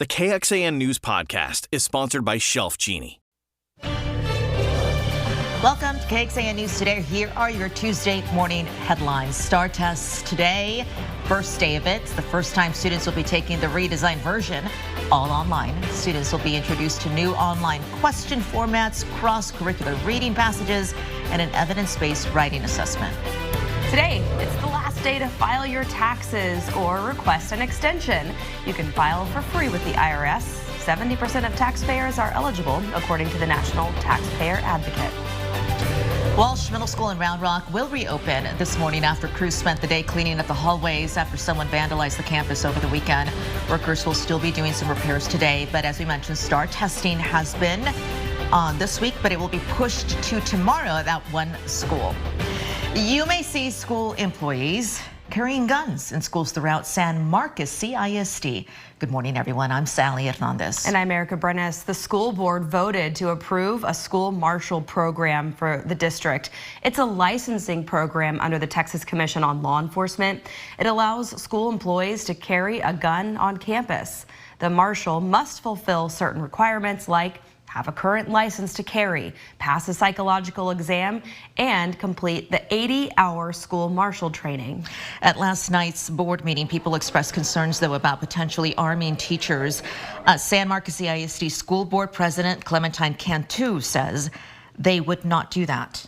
The KXAN News Podcast is sponsored by Shelf Genie. Welcome to KXAN News Today. Here are your Tuesday morning headlines. STAR tests today, first day of it. It's the first time students will be taking the redesigned version, all online. Students will be introduced to new online question formats, cross-curricular reading passages, and an evidence-based writing assessment. Today, it's the last day to file your taxes or request an extension. You can file for free with the IRS. 70% of taxpayers are eligible, according to the National Taxpayer Advocate. Walsh Middle School in Round Rock will reopen this morning after crews spent the day cleaning up the hallways after someone vandalized the campus over the weekend. Workers will still be doing some repairs today, but as we mentioned, STAR testing has been on this week, but it will be pushed to tomorrow at that one school. You may see school employees carrying guns in schools throughout San Marcos CISD. Good morning, everyone. I'm Sally Hernandez. And I'm Erica Brenes. The school board voted to approve a school marshal program for the district. It's a licensing program under the Texas Commission on Law Enforcement. It allows school employees to carry a gun on campus. The marshal must fulfill certain requirements like have a current license to carry, pass a psychological exam, and complete the 80-hour school marshal training. At last night's board meeting, people expressed concerns, though, about potentially arming teachers. San Marcos CISD School Board President Clementine Cantu says they would not do that.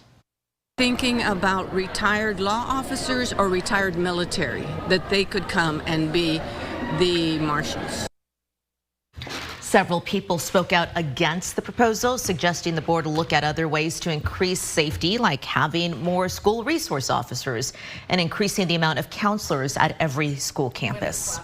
Thinking about retired law officers or retired military, that they could come and be the marshals. Several people spoke out against the proposal, suggesting the board look at other ways to increase safety, like having more school resource officers and increasing the amount of counselors at every school campus.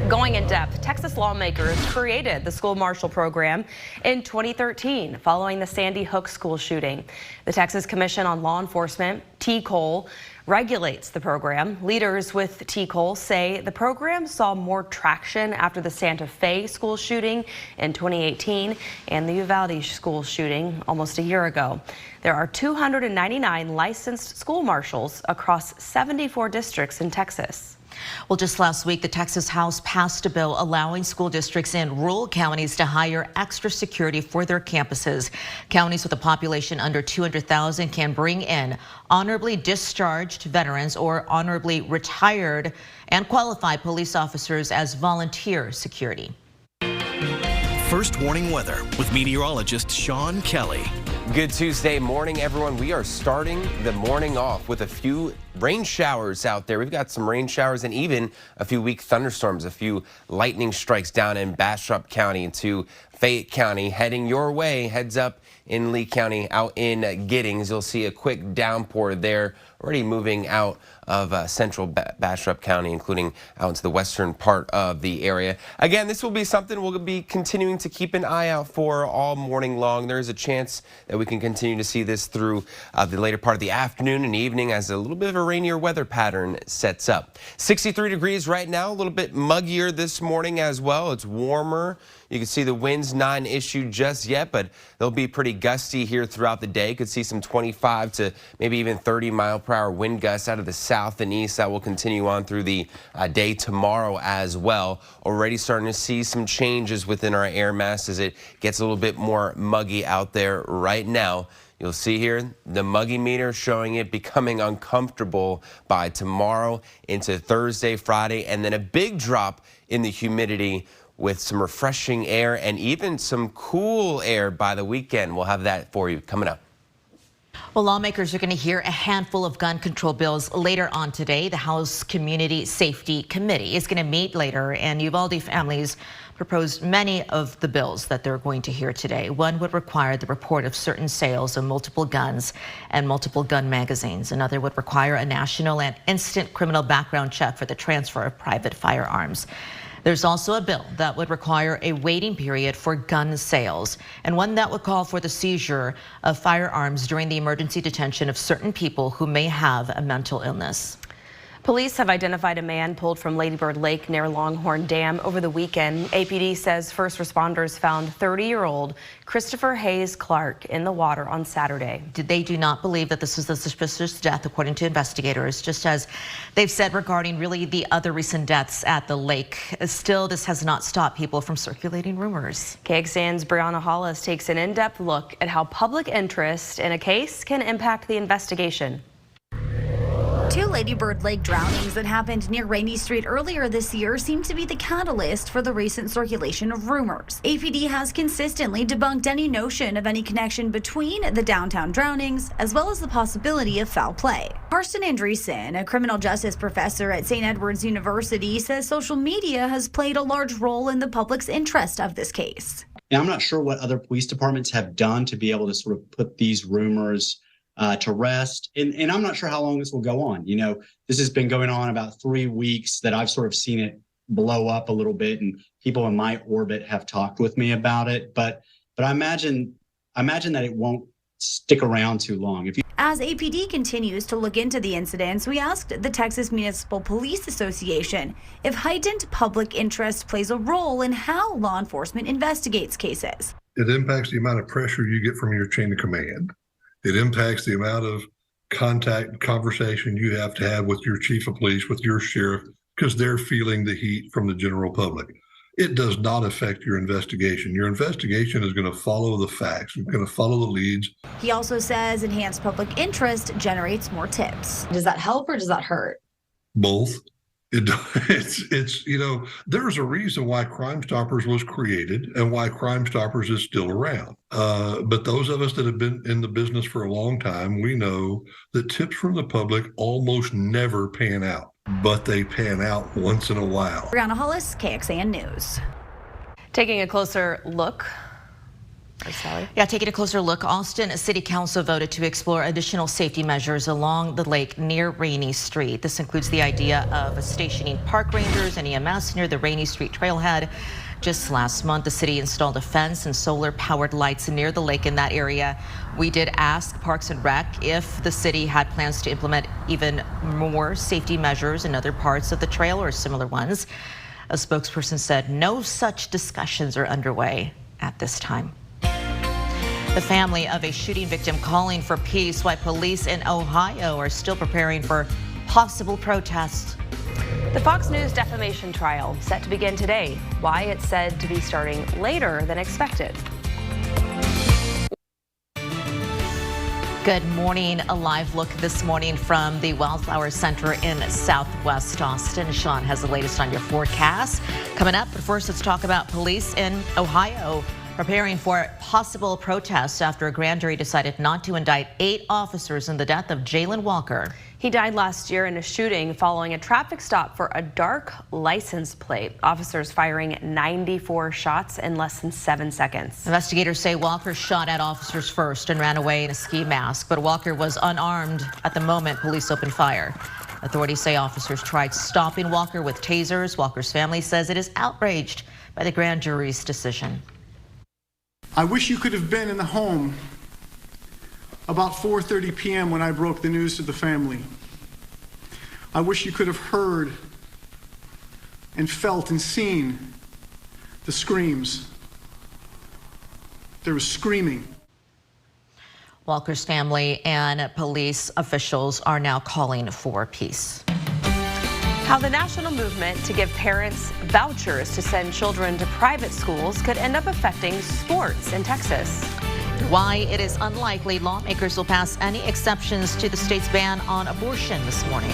Going in depth, Texas lawmakers created the school marshal program in 2013 following the Sandy Hook school shooting. The Texas Commission on Law Enforcement, TCOL, regulates the program. Leaders with TCOL say the program saw more traction after the Santa Fe school shooting in 2018 and the Uvalde school shooting almost a year ago. There are 299 licensed school marshals across 74 districts in Texas. Well, just last week, the Texas House passed a bill allowing school districts in rural counties to hire extra security for their campuses. Counties with a population under 200,000 can bring in honorably discharged veterans or honorably retired and qualified police officers as volunteer security. First warning weather with meteorologist Sean Kelly. Good Tuesday morning, everyone. We are starting the morning off with a few rain showers out there. We've got some rain showers and even a few weak thunderstorms, a few lightning strikes down in Bastrop County into Fayette County. Heading your way, heads up in Lee County, out in Giddings. You'll see a quick downpour there, already moving out of central Bastrop County, including out into the western part of the area. Again, this will be something we'll be continuing to keep an eye out for all morning long. There is a chance that we can continue to see this through the later part of the afternoon and evening as a little bit of a rainier weather pattern sets up. 63 degrees right now, a little bit muggier this morning as well. It's warmer. You can see the winds not an issue just yet, but they'll be pretty gusty here throughout the day. Could see some 25 to maybe even 30-mile-per-hour wind gusts out of the south and east. That will continue on through the day tomorrow as well. Already starting to see some changes within our air mass as it gets a little bit more muggy out there right now. You'll see here the muggy meter showing it becoming uncomfortable by tomorrow into Thursday, Friday, and then a big drop in the humidity with some refreshing air and even some cool air by the weekend. We'll have that for you coming up. Well, lawmakers are going to hear a handful of gun control bills later on today. The House Community Safety Committee is going to meet later, and Uvalde families proposed many of the bills that they're going to hear today. One would require the report of certain sales of multiple guns and multiple gun magazines. Another would require a national and instant criminal background check for the transfer of private firearms. There's also a bill that would require a waiting period for gun sales, and one that would call for the seizure of firearms during the emergency detention of certain people who may have a mental illness. Police have identified a man pulled from Lady Bird Lake near Longhorn Dam over the weekend. APD says first responders found 30-year-old Christopher Hayes Clark in the water on Saturday. They do not believe that this is a suspicious death, according to investigators, just as they've said regarding really the other recent deaths at the lake. Still, this has not stopped people from circulating rumors. KXAN's Brianna Hollis takes an in-depth look at how public interest in a case can impact the investigation. Two Lady Bird Lake drownings that happened near Rainey Street earlier this year seem to be the catalyst for the recent circulation of rumors. APD has consistently debunked any notion of any connection between the downtown drownings, as well as the possibility of foul play. Karsten Andreessen, a criminal justice professor at St. Edward's University, says social media has played a large role in the public's interest of this case. And I'm not sure what other police departments have done to be able to sort of put these rumors to rest. And I'm not sure how long this will go on. You know, this has been going on about 3 weeks that I've sort of seen it blow up a little bit, and people in my orbit have talked with me about it. But I imagine that it won't stick around too long. As APD continues to look into the incidents, we asked the Texas Municipal Police Association if heightened public interest plays a role in how law enforcement investigates cases. It impacts the amount of pressure you get from your chain of command. It impacts the amount of contact and conversation you have to have with your chief of police, with your sheriff, because they're feeling the heat from the general public. It does not affect your investigation. Your investigation is going to follow the facts. It's going to follow the leads. He also says enhanced public interest generates more tips. Does that help or does that hurt? Both. It's you know, there's a reason why Crime Stoppers was created and why Crime Stoppers is still around. But those of us that have been in the business for a long time, we know that tips from the public almost never pan out, but they pan out once in a while. Brianna Hollis, KXAN News. Taking a closer look. Yeah, taking a closer look, Austin City Council voted to explore additional safety measures along the lake near Rainey Street. This includes the idea of stationing park rangers and EMS near the Rainey Street trailhead. Just last month, the city installed a fence and solar-powered lights near the lake in that area. We did ask Parks and Rec if the city had plans to implement even more safety measures in other parts of the trail or similar ones. A spokesperson said no such discussions are underway at this time. The family of a shooting victim calling for peace, while police in Ohio are still preparing for possible protests. The Fox News defamation trial set to begin today. Why it's said to be starting later than expected. Good morning. A live look this morning from the Wildflower Center in Southwest Austin. Sean has the latest on your forecast. Coming up, but first let's talk about police in Ohio preparing for possible protests after a grand jury decided not to indict 8 officers in the death of Jalen Walker. He died last year in a shooting following a traffic stop for a dark license plate. Officers firing 94 shots in less than 7 seconds. Investigators say Walker shot at officers first and ran away in a ski mask, but Walker was unarmed at the moment police opened fire. Authorities say officers tried stopping Walker with tasers. Walker's family says it is outraged by the grand jury's decision. I wish you could have been in the home about 4:30 p.m. when I broke the news to the family. I wish you could have heard and felt and seen the screams. There was screaming. Walker's family and police officials are now calling for peace. How the national movement to give parents vouchers to send children to private schools could end up affecting sports in Texas. Why it is unlikely lawmakers will pass any exceptions to the state's ban on abortion this morning.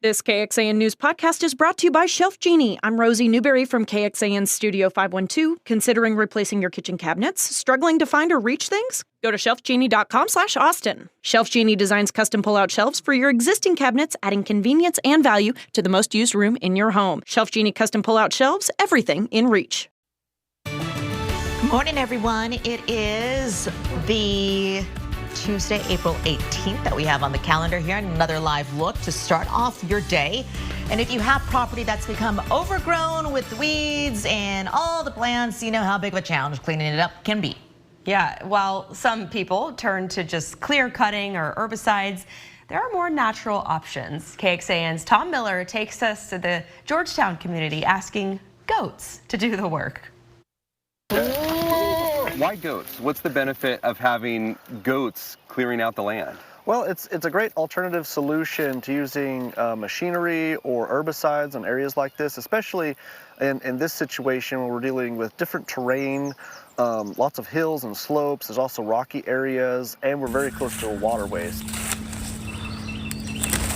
This KXAN News podcast is brought to you by Shelf Genie. I'm Rosie Newberry from KXAN Studio 512. Considering replacing your kitchen cabinets? Struggling to find or reach things? Go to shelfgenie.com/Austin. Shelf Genie designs custom pull-out shelves for your existing cabinets, adding convenience and value to the most used room in your home. Shelf Genie custom pull-out shelves, everything in reach. Good morning, everyone. It is the Tuesday, April 18th that we have on the calendar here. Another live look to start off your day. And if you have property that's become overgrown with weeds and all the plants, you know how big of a challenge cleaning it up can be. Yeah, while some people turn to just clear cutting or herbicides, there are more natural options. KXAN's Tom Miller takes us to the Georgetown community asking goats to do the work. Why goats? What's the benefit of having goats clearing out the land? Well, it's a great alternative solution to using machinery or herbicides in areas like this, especially in this situation where we're dealing with different terrain, lots of hills and slopes. There's also rocky areas, and we're very close to waterways.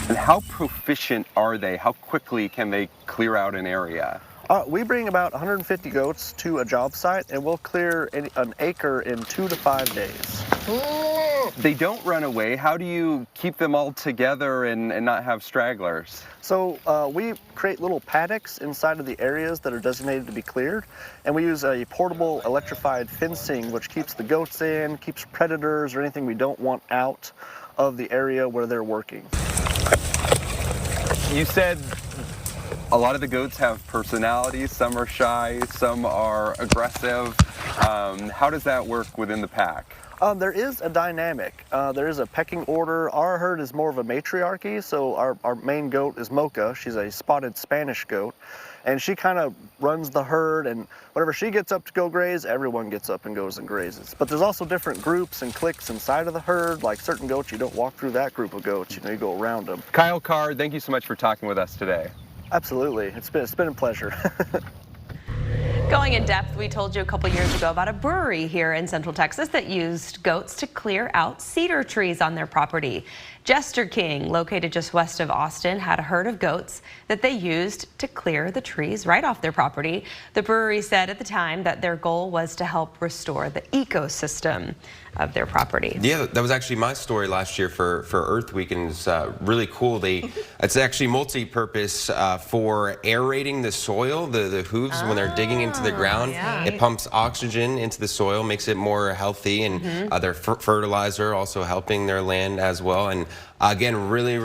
And how proficient are they? How quickly can they clear out an area? We bring about 150 goats to a job site, and we'll clear an acre in 2 to 5 days. They don't run away. How do you keep them all together and not have stragglers? So we create little paddocks inside of the areas that are designated to be cleared, and we use a portable electrified fencing which keeps the goats in, keeps predators or anything we don't want out of the area where they're working. You said a lot of the goats have personalities. Some are shy, some are aggressive. How does that work within the pack? There is a dynamic. There is a pecking order. Our herd is more of a matriarchy, so our main goat is Mocha. She's a spotted Spanish goat, and she kind of runs the herd, and whenever she gets up to go graze, everyone gets up and goes and grazes. But there's also different groups and cliques inside of the herd. Like certain goats, you don't walk through that group of goats, you go around them. Kyle Carr, thank you so much for talking with us today. Absolutely. It's been a pleasure. Going in depth, we told you a couple years ago about a brewery here in Central Texas that used goats to clear out cedar trees on their property. Jester King, located just west of Austin, had a herd of goats that they used to clear the trees right off their property. The brewery said at the time that their goal was to help restore the ecosystem of their property. Yeah, that was actually my story last year for Earth Week, and it's really cool. It's actually multi-purpose for aerating the soil, the hooves when they're digging into the ground. Yeah. It pumps oxygen into the soil, makes it more healthy, and their fertilizer also helping their land as well. And again, really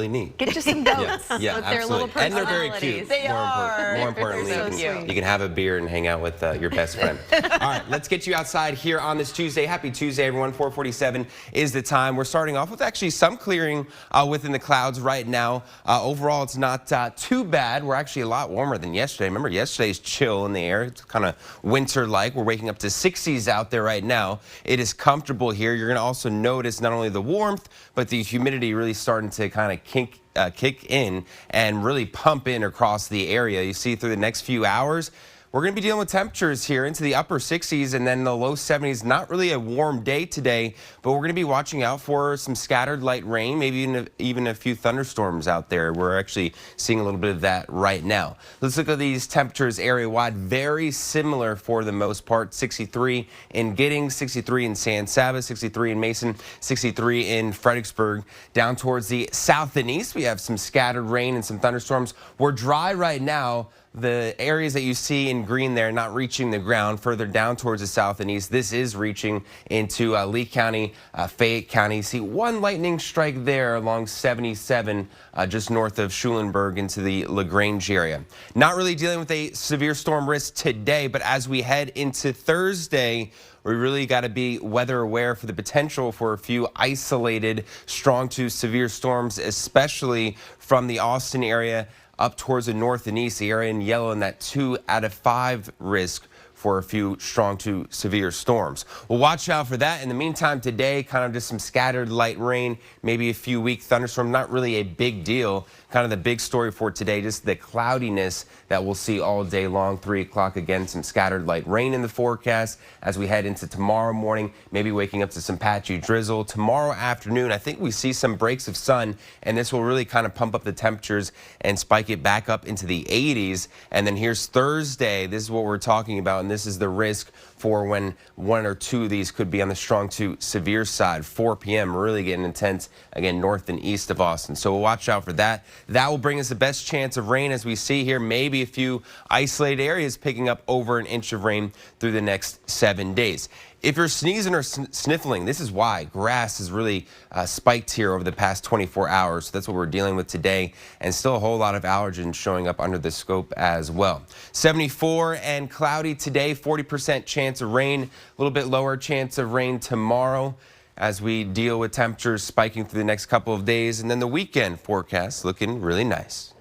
neat. Get you some goats Yeah, with their little absolutely. And they're very cute. They are. More importantly, So you can have a beer and hang out with your best friend. All right, let's get you outside here on this Tuesday. Happy Tuesday, everyone. 4:47 is the time. We're starting off with actually some clearing within the clouds right now. Overall, it's not too bad. We're actually a lot warmer than yesterday. Remember, yesterday's chill in the air. It's kind of winter-like. We're waking up to 60s out there right now. It is comfortable here. You're going to also notice not only the warmth, but the humidity really starting to kind of kick in and really pump in across the area. You see through the next few hours, we're going to be dealing with temperatures here into the upper 60s and then the low 70s. Not really a warm day today, but we're going to be watching out for some scattered light rain, maybe even a few thunderstorms out there. We're actually seeing a little bit of that right now. Let's look at these temperatures area-wide. Very similar for the most part. 63 in Giddings, 63 in San Saba, 63 in Mason, 63 in Fredericksburg. Down towards the south and east, we have some scattered rain and some thunderstorms. We're dry right now. The areas that you see in green there not reaching the ground. Further down towards the south and east, this is reaching into Lee County, Fayette County. You see one lightning strike there along 77 just north of Schulenburg into the LaGrange area. Not really dealing with a severe storm risk today, but as we head into Thursday, we really got to be weather aware for the potential for a few isolated strong to severe storms, especially from the Austin area up towards the north and east, the area in yellow, and that 2 out of 5 risk for a few strong to severe storms. We'll watch out for that. In the meantime, today, kind of just some scattered light rain, maybe a few weak thunderstorms. Not really a big deal. Kind of the big story for today, just the cloudiness that we'll see all day long. 3 o'clock, again, some scattered light rain in the forecast as we head into tomorrow morning, maybe waking up to some patchy drizzle. Tomorrow afternoon, I think we see some breaks of sun, and this will really kind of pump up the temperatures and spike it back up into the 80s. And then here's Thursday. This is what we're talking about, and this is the risk for when 1 or 2 of these could be on the strong to severe side. 4 p.m. really getting intense, again, north and east of Austin. So we'll watch out for that. That will bring us the best chance of rain as we see here. Maybe a few isolated areas picking up over an inch of rain through the next 7 days. If you're sneezing or sniffling, this is why. Grass has really spiked here over the past 24 hours. So that's what we're dealing with today, and still a whole lot of allergens showing up under the scope as well. 74 and cloudy today, 40% chance of rain, a little bit lower chance of rain tomorrow. as we deal with temperatures spiking through the next couple of days. And then the weekend forecast looking really nice.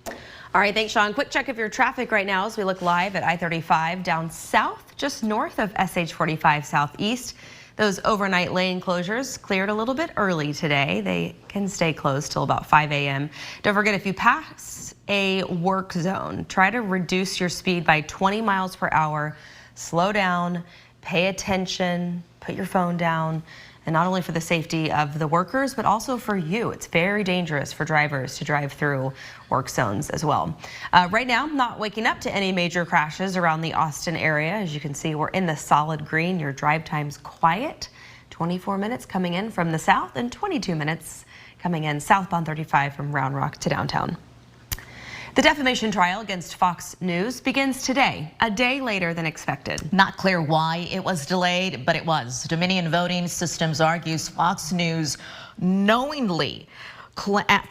All right, thanks, Sean. Quick check of your traffic right now as we look live at I-35 down south, just north of SH-45 southeast. Those overnight lane closures cleared a little bit early today. They can stay closed till about 5 a.m. Don't forget, if you pass a work zone, try to reduce your speed by 20 miles per hour. Slow down, pay attention, put your phone down. And not only for the safety of the workers, but also for you. It's very dangerous for drivers to drive through work zones as well. Right now, not waking up to any major crashes around the Austin area. As you can see, we're in the solid green. Your drive time's quiet. 24 minutes coming in from the south and 22 minutes coming in southbound 35 from Round Rock to downtown. The defamation trial against Fox News begins today, a day later than expected. Not clear why it was delayed, but it was. Dominion Voting Systems argues Fox News knowingly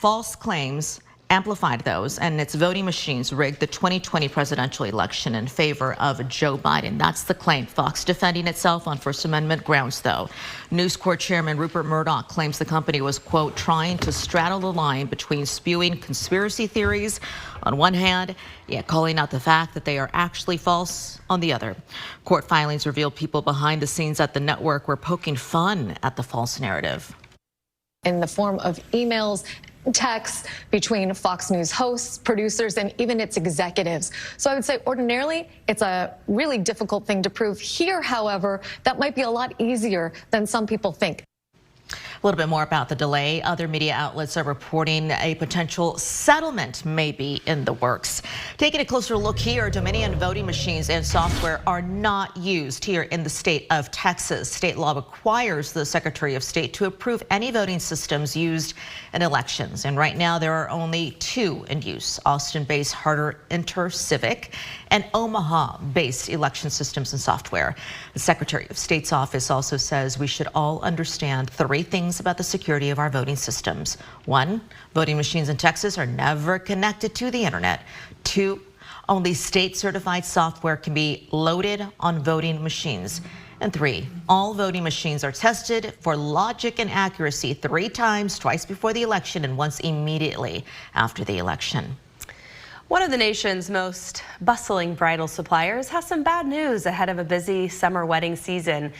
false claims amplified those, and its voting machines rigged the 2020 presidential election in favor of Joe Biden. That's the claim. Fox defending itself on First Amendment grounds, though. News Corp Chairman Rupert Murdoch claims the company was, quote, trying to straddle the line between spewing conspiracy theories on one hand, yet calling out the fact that they are actually false on the other. Court filings reveal people behind the scenes at the network were poking fun at the false narrative. In the form of emails, texts between Fox News hosts, producers, and even its executives. So I would say ordinarily it's a really difficult thing to prove. Here, however, that might be a lot easier than some people think. A little bit more about the delay. Other media outlets are reporting a potential settlement may be in the works. Taking a closer look here, Dominion voting machines and software are not used here in the state of Texas. State law requires the Secretary of State to approve any voting systems used in elections. And right now there are only two in use: Austin-based Harder InterCivic and Omaha-based election systems and software. The Secretary of State's office also says we should all understand three things about the security of our voting systems. One, voting machines in Texas are never connected to the internet. Two, only state-certified software can be loaded on voting machines. And three, all voting machines are tested for logic and accuracy 3 times, twice before the election and once immediately after the election. One of the nation's most bustling bridal suppliers has some bad news ahead of a busy summer wedding season.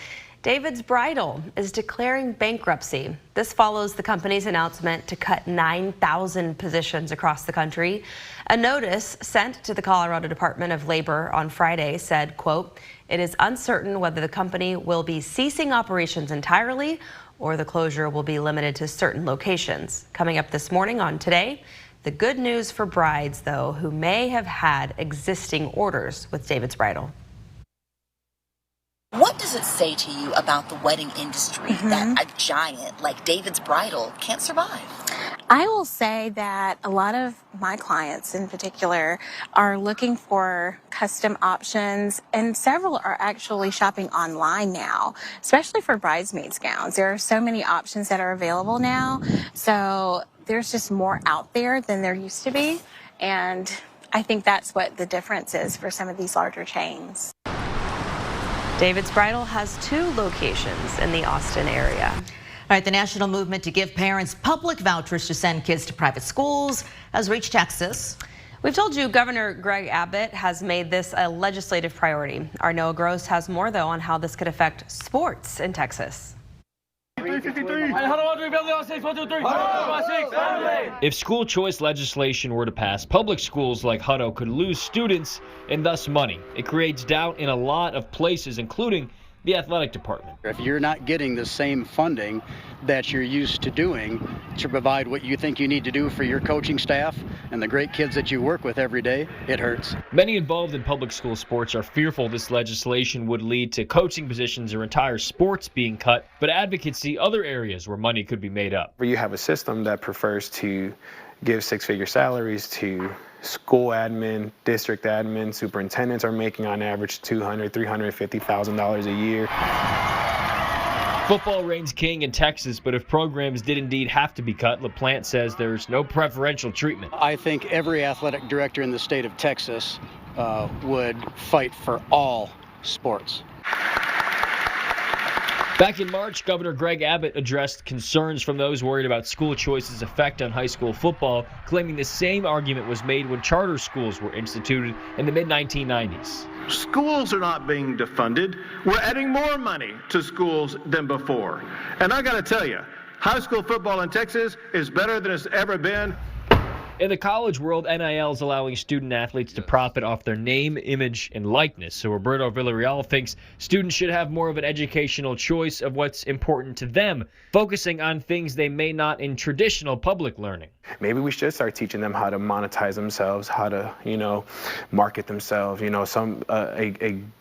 David's Bridal is declaring bankruptcy. This follows the company's announcement to cut 9,000 positions across the country. A notice sent to the Colorado Department of Labor on Friday said, quote, it is uncertain whether the company will be ceasing operations entirely or the closure will be limited to certain locations. Coming up this morning on Today, the good news for brides, though, who may have had existing orders with David's Bridal. What does it say to you about the wedding industry that a giant like David's Bridal can't survive? I will say that a lot of my clients in particular are looking for custom options, and several are actually shopping online now, especially for bridesmaids gowns. There are so many options that are available now, so there's just more out there than there used to be, and I think that's what the difference is for some of these larger chains. David's Bridal has 2 locations in the Austin area. All right, the national movement to give parents public vouchers to send kids to private schools has reached Texas. We've told you Governor Greg Abbott has made this a legislative priority. Our Noah Gross has more, though, on how this could affect sports in Texas. If school choice legislation were to pass, public schools like Hutto could lose students and thus money. It creates doubt in a lot of places, including the athletic department. If you're not getting the same funding that you're used to doing to provide what you think you need to do for your coaching staff and the great kids that you work with every day, it hurts. Many involved in public school sports are fearful this legislation would lead to coaching positions or entire sports being cut, but advocates see other areas where money could be made up. Where you have a system that prefers to give 6-figure salaries to school admin, district admin, superintendents are making on average $200,000, $350,000 a year. Football reigns king in Texas, but if programs did indeed have to be cut, LaPlante says there's no preferential treatment. I think every athletic director in the state of Texas would fight for all sports. Back in March, Governor Greg Abbott addressed concerns from those worried about school choice's effect on high school football, claiming the same argument was made when charter schools were instituted in the mid-1990s. Schools are not being defunded. We're adding more money to schools than before. And I got to tell you, high school football in Texas is better than it's ever been. In the college world, NIL is allowing student athletes to profit off their name, image, and likeness. So Roberto Villarreal thinks students should have more of an educational choice of what's important to them, focusing on things they may not in traditional public learning. Maybe we should start teaching them how to monetize themselves, how to, market themselves, a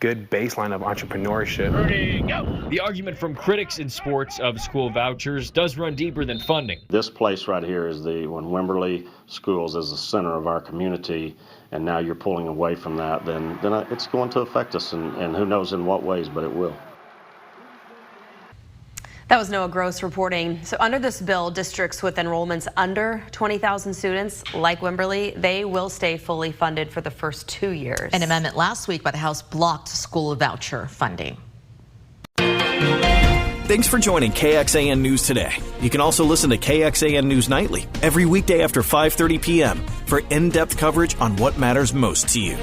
good baseline of entrepreneurship. Ready, go. The argument from critics in sports of school vouchers does run deeper than funding. This place right here is when Wimberley Schools is the center of our community, and now you're pulling away from that, then it's going to affect us, and who knows in what ways, but it will. That was Noah Gross reporting. So under this bill, districts with enrollments under 20,000 students, like Wimberley, they will stay fully funded for the first 2 years. An amendment last week by the House blocked school voucher funding. Thanks for joining KXAN News today. You can also listen to KXAN News Nightly every weekday after 5:30 p.m. for in-depth coverage on what matters most to you.